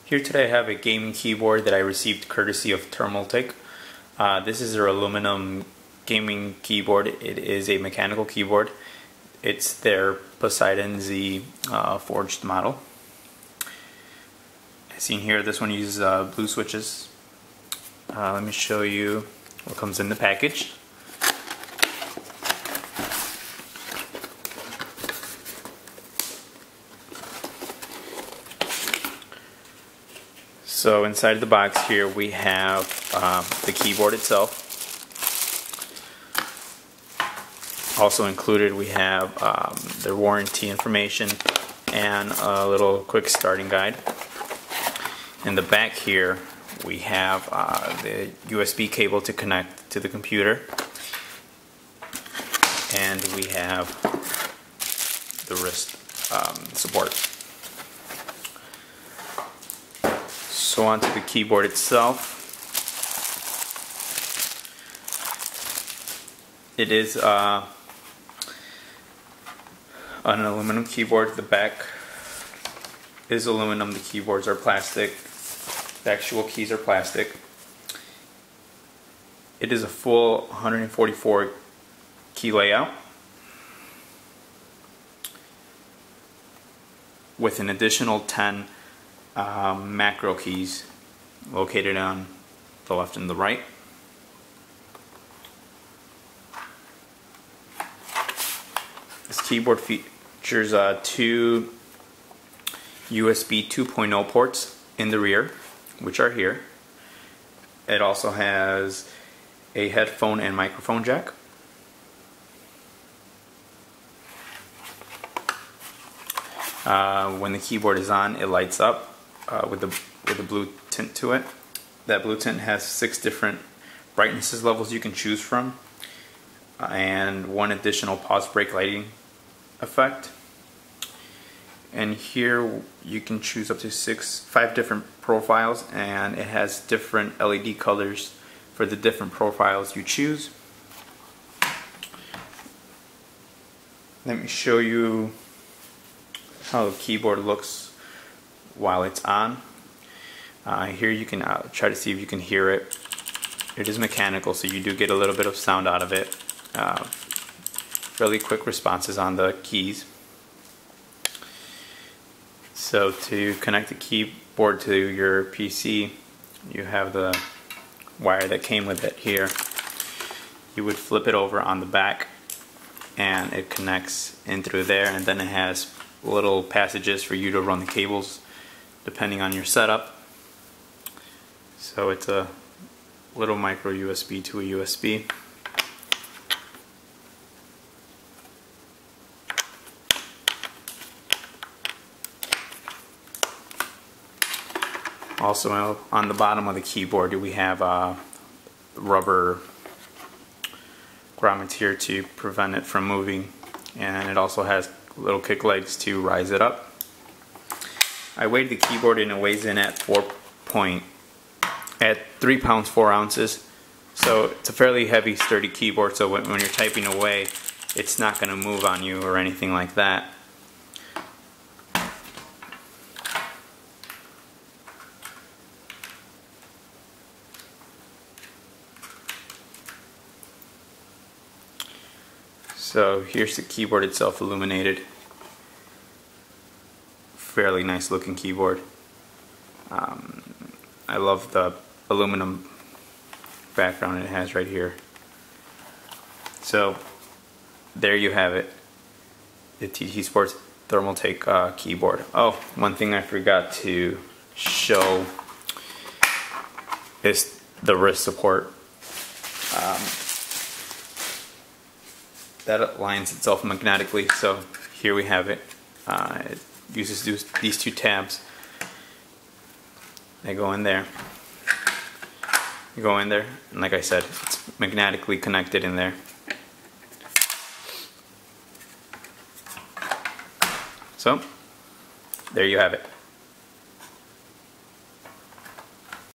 Here today I have a gaming keyboard that I received courtesy of Thermaltake. This is their aluminum gaming keyboard. It is a mechanical keyboard. It's their POSEIDON Z Forged model. As seen here, this one uses blue switches. Let me show you what comes in the package. So inside the box here we have the keyboard itself. Also included we have their warranty information and a little quick starting guide. In the back here we have the USB cable to connect to the computer, and we have the wrist support. So onto the keyboard itself. It is an aluminum keyboard. The back is aluminum. The keyboards are plastic. The actual keys are plastic. It is a full 144 key layout with an additional 10 macro keys located on the left and the right. This keyboard features two USB 2.0 ports in the rear, which are here. It also has a headphone and microphone jack. When the keyboard is on, it lights up with a blue tint to it. That blue tint has 6 different brightnesses levels you can choose from, and one additional pause break lighting effect. And here you can choose up to 5 different profiles, and it has different LED colors for the different profiles you choose. Let me show you how the keyboard looks while it's on. Here you can try to see if you can hear it. It is mechanical, so you do get a little bit of sound out of it. Fairly quick responses on the keys. So to connect the keyboard to your PC, you have the wire that came with it here. You would flip it over on the back and it connects in through there, and then it has little passages for you to run the cables depending on your setup. So it's a little micro USB to a USB. Also on the bottom of the keyboard we have rubber grommets here to prevent it from moving, and it also has little kick legs to rise it up. I weighed the keyboard and it weighs in at 3 pounds 4 ounces. So it's a fairly heavy, sturdy keyboard, so when you're typing away it's not going to move on you or anything like that. So here's the keyboard itself illuminated. Fairly nice looking keyboard. I love the aluminum background it has right here. So there you have it, the TT Sports Thermaltake keyboard. Oh, one thing I forgot to show is the wrist support. That aligns itself magnetically, so here we have it. It uses these 2 tabs. They go in there. You go in there, and like I said, it's magnetically connected in there. So, there you have it.